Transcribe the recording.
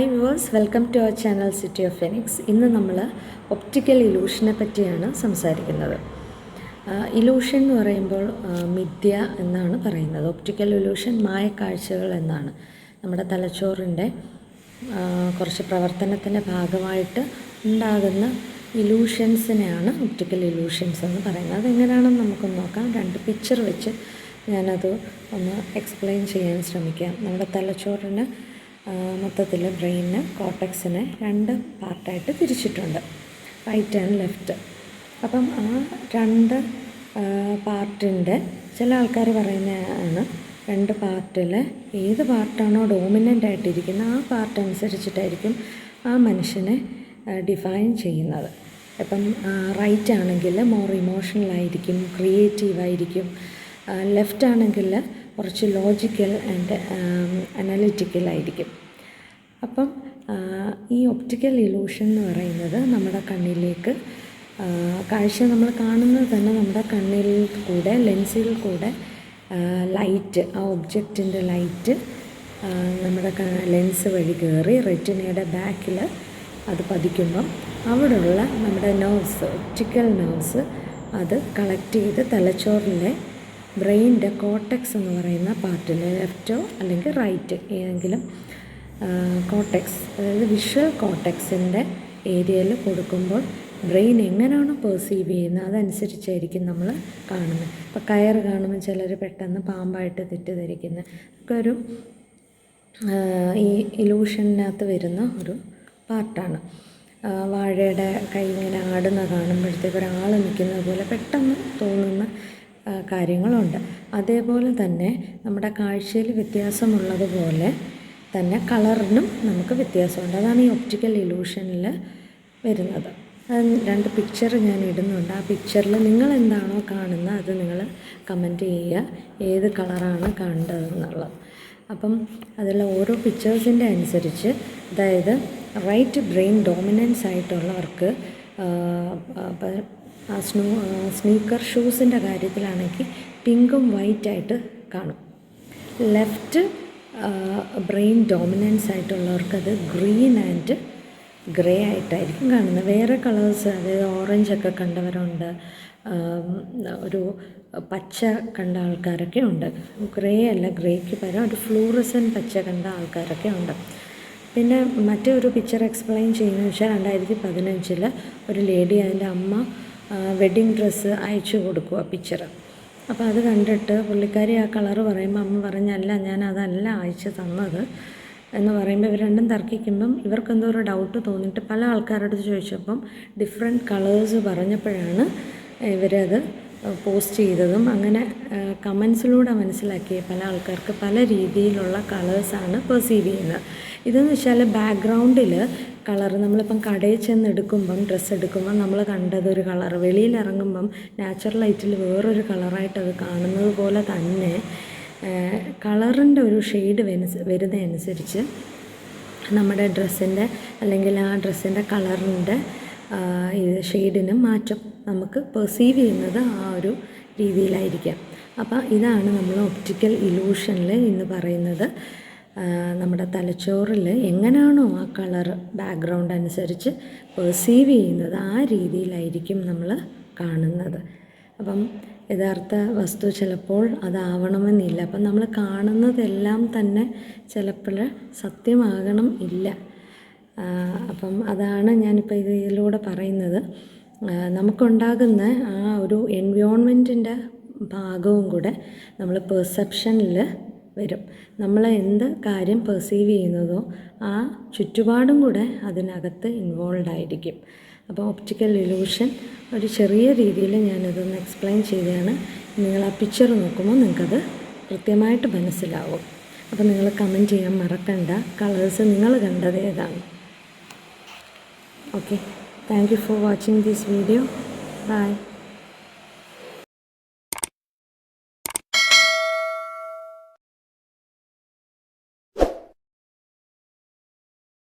Hi viewers, welcome to our channel City of Phoenix. ഇന്ന് നമ്മൾ optical ഇലൂഷനെ പറ്റിയാണ് സംസാരിക്കുന്നത്. ഇലൂഷൻ എന്ന് പറയുമ്പോൾ മിഥ്യ എന്നാണ് പറയുന്നത്. ഒപ്റ്റിക്കൽ ഇലൂഷൻ മായക്കാഴ്ചകൾ എന്നാണ്. നമ്മുടെ തലച്ചോറിൻ്റെ കുറച്ച് പ്രവർത്തനത്തിൻ്റെ ഭാഗമായിട്ട് ഉണ്ടാകുന്ന ഇലൂഷൻസിനെയാണ് ഒപ്റ്റിക്കൽ ഇലൂഷൻസ് എന്ന് പറയുന്നത്. അതെങ്ങനെയാണെന്ന് നമുക്കൊന്ന് നോക്കാം. രണ്ട് പിക്ചർ വെച്ച് ഞാനത് ഒന്ന് എക്സ്പ്ലെയിൻ ചെയ്യാൻ ശ്രമിക്കാം. നമ്മുടെ തലച്ചോറിന് മൊത്തത്തിൽ ബ്രെയിന് കോർട്ടെക്സിനെ രണ്ട് പാർട്ടായിട്ട് തിരിച്ചിട്ടുണ്ട്, റൈറ്റ് ആൻഡ് ലെഫ്റ്റ്. അപ്പം ആ രണ്ട് പാർട്ടിൻ്റെ ചില ആൾക്കാർ പറയുന്നതാണ് രണ്ട് പാർട്ടിൽ ഏത് പാർട്ടാണോ ഡോമിനൻ്റ് ആയിട്ടിരിക്കുന്നത് ആ പാർട്ട് അനുസരിച്ചിട്ടായിരിക്കും ആ മനുഷ്യനെ ഡിഫൈൻ ചെയ്യുന്നത്. ഇപ്പം റൈറ്റ് ആണെങ്കിൽ മോർ ഇമോഷണലായിരിക്കും, ക്രിയേറ്റീവായിരിക്കും. ലെഫ്റ്റ് ആണെങ്കിൽ കുറച്ച് ലോജിക്കൽ ആൻഡ് അനലിറ്റിക്കലായിരിക്കും. അപ്പം ഈ ഒപ്റ്റിക്കൽ ഇലൂഷൻ എന്ന് പറയുന്നത് നമ്മുടെ കണ്ണിലേക്ക് കാഴ്ച നമ്മൾ കാണുന്നത് തന്നെ നമ്മുടെ കണ്ണിൽ കൂടെ, ലെൻസിൽ കൂടെ ലൈറ്റ്, ആ ഒബ്ജക്റ്റിൻ്റെ ലൈറ്റ് നമ്മുടെ ലെൻസ് വഴി കയറി റെറ്റിനയുടെ ബാക്കിൽ അത് പതിക്കുമ്പം അവിടെയുള്ള നമ്മുടെ നെർവ്സ്, ഒപ്റ്റിക്കൽ നെർവ്സ് അത് കളക്ട് ചെയ്ത് തലച്ചോറിലെ ബ്രെയിനിൻ്റെ കോർട്ടെക്സ് എന്ന് പറയുന്ന പാർട്ടിൽ, ലെഫ്റ്റോ അല്ലെങ്കിൽ റൈറ്റ് ഏതെങ്കിലും കോർട്ടെക്സ്, അതായത് വിഷ്വൽ കോർട്ടെക്സിൻ്റെ ഏരിയയിൽ കൊടുക്കുമ്പോൾ ബ്രെയിൻ എങ്ങനെയാണോ പെർസീവ് ചെയ്യുന്നത് അതനുസരിച്ചായിരിക്കും നമ്മൾ കാണുന്നത്. ഇപ്പോൾ കയറ് കാണുമ്പോൾ ചിലർ പെട്ടെന്ന് പാമ്പായിട്ട് തെറ്റിദ്ധരിക്കുന്നത് ഒക്കെ ഒരു ഈ ഇലൂഷനകത്ത് വരുന്ന ഒരു പാർട്ടാണ്. വാഴയുടെ കൈ ഇങ്ങനെ ആടുന്ന കാണുമ്പോഴത്തേക്ക് ഒരാൾ നിൽക്കുന്നത് പോലെ പെട്ടെന്ന് തോന്നുന്ന കാര്യങ്ങളുണ്ട്. അതേപോലെ തന്നെ നമ്മുടെ കാഴ്ചയിൽ വ്യത്യാസമുള്ളതുപോലെ തന്നെ കളറിനും നമുക്ക് വ്യത്യാസമുണ്ട്. അതാണ് ഈ ഒപ്റ്റിക്കൽ ഇലൂഷനിൽ വരുന്നത്. രണ്ട് പിക്ചർ ഞാൻ ഇടുന്നുണ്ട്. ആ പിക്ചറിൽ നിങ്ങൾ എന്താണോ കാണുന്നത് അത് നിങ്ങൾ കമൻറ്റ് ചെയ്യുക, ഏത് കളറാണ് കണ്ടതെന്നുള്ളത്. അപ്പം അതിൽ ഓരോ പിക്ചേഴ്സിൻ്റെ അനുസരിച്ച്, അതായത് റൈറ്റ് ബ്രെയിൻ ഡോമിനൻസ് ആയിട്ടുള്ളവർക്ക് സ്നീക്കർ ഷൂസിൻ്റെ കാര്യത്തിലാണെങ്കിൽ പിങ്കും വൈറ്റായിട്ട് കാണും. ലെഫ്റ്റ് ബ്രെയിൻ ഡോമിനൻസ് ആയിട്ടുള്ളവർക്കത് ഗ്രീൻ ആൻഡ് ഗ്രേ ആയിട്ടായിരിക്കും കാണുന്നത്. വേറെ കളേഴ്സ്, അതായത് ഓറഞ്ചൊക്കെ കണ്ടവരുണ്ട്, ഒരു പച്ച കണ്ട ആൾക്കാരൊക്കെ ഉണ്ട്. ഗ്രേ അല്ല, ഗ്രേക്ക് പകരം ഒരു ഫ്ലൂറസൻ പച്ച കണ്ട ആൾക്കാരൊക്കെ ഉണ്ട്. പിന്നെ മറ്റൊരു പിക്ചർ എക്സ്പ്ലെയിൻ ചെയ്യുന്നത് വെച്ചാൽ 2015 ഒരു ലേഡി, അതിൻ്റെ അമ്മ വെഡ്ഡിങ് ഡ്രസ്സ് അയച്ചു കൊടുക്കുക പിക്ചർ. അപ്പോൾ അത് കണ്ടിട്ട് പുള്ളിക്കാരി ആ കളറ് പറയുമ്പോൾ അമ്മ പറഞ്ഞല്ല, ഞാൻ അതല്ല അയച്ചു തന്നത് എന്ന് പറയുമ്പോൾ ഇവർ രണ്ടും തർക്കിക്കുമ്പം ഇവർക്കെന്തോ ഒരു ഡൗട്ട് തോന്നിയിട്ട് പല ആൾക്കാരോട് ചോദിച്ചപ്പം ഡിഫറെൻറ്റ് കളേഴ്സ് പറഞ്ഞപ്പോഴാണ് ഇവരത് പോസ്റ്റ് ചെയ്തതും. അങ്ങനെ കമൻസിലൂടെ മനസ്സിലാക്കിയ പല ആൾക്കാർക്ക് പല രീതിയിലുള്ള കളേഴ്സാണ് പെർസീവ് ചെയ്യുന്നത്. ഇതെന്ന് വെച്ചാൽ ബാക്ക്ഗ്രൗണ്ടിൽ കളർ, നമ്മളിപ്പം കടയിൽ ചെന്ന് എടുക്കുമ്പം, ഡ്രസ്സ് എടുക്കുമ്പം നമ്മൾ കണ്ടതൊരു കളർ, വെളിയിലിറങ്ങുമ്പം നാച്ചുറൽ ലൈറ്റിൽ വേറൊരു കളറായിട്ടത് കാണുന്നത് പോലെ തന്നെ കളറിൻ്റെ ഒരു ഷെയ്ഡ് വരുന്നതനുസരിച്ച് നമ്മുടെ ഡ്രസ്സിൻ്റെ അല്ലെങ്കിൽ ആ ഡ്രസ്സിൻ്റെ കളറിൻ്റെ ഷെയ്ഡിന് മാറ്റം നമുക്ക് പെർസീവ് ചെയ്യുന്നത് ആ ഒരു രീതിയിലായിരിക്കാം. അപ്പോൾ ഇതാണ് നമ്മൾ ഒപ്റ്റിക്കൽ ഇലൂഷനിൽ ഇന്ന് പറയുന്നത്. നമ്മുടെ തലച്ചോറിൽ എങ്ങനെയാണോ ആ കളർ ബാക്ക്ഗ്രൗണ്ട് അനുസരിച്ച് പെർസീവ് ചെയ്യുന്നത് ആ രീതിയിലായിരിക്കും നമ്മൾ കാണുന്നത്. അപ്പം യഥാർത്ഥ വസ്തു ചിലപ്പോൾ അതാവണമെന്നില്ല. അപ്പം നമ്മൾ കാണുന്നതെല്ലാം തന്നെ ചിലപ്പോൾ സത്യമാകണം ഇല്ല. അപ്പം അതാണ് ഞാനിപ്പോൾ ഇതിലൂടെ പറയുന്നത്. നമുക്കുണ്ടാകുന്ന ആ ഒരു എൻവയോൺമെൻറ്റിൻ്റെ ഭാഗവും കൂടെ നമ്മൾ പെർസെപ്ഷനിൽ വരും. നമ്മൾ എന്ത് കാര്യം പെർസീവ് ചെയ്യുന്നതോ ആ ചുറ്റുപാടും കൂടെ അതിനകത്ത് ഇൻവോൾവ് ആയിരിക്കും. അപ്പോൾ ഒപ്റ്റിക്കൽ ഇലൂഷൻ ഒരു ചെറിയ രീതിയിൽ ഞാനിതൊന്ന് എക്സ്പ്ലെയിൻ ചെയ്തതാണ്. നിങ്ങൾ ആ പിക്ചർ നോക്കുമ്പോൾ നിങ്ങൾക്കത് കൃത്യമായിട്ട് മനസ്സിലാവും. അപ്പോൾ നിങ്ങൾ കമൻറ്റ് ചെയ്യാൻ മറക്കണ്ട, കളേഴ്സ് നിങ്ങൾ കണ്ടത് ഏതാണ്. Okay, thank you for watching this video. Bye.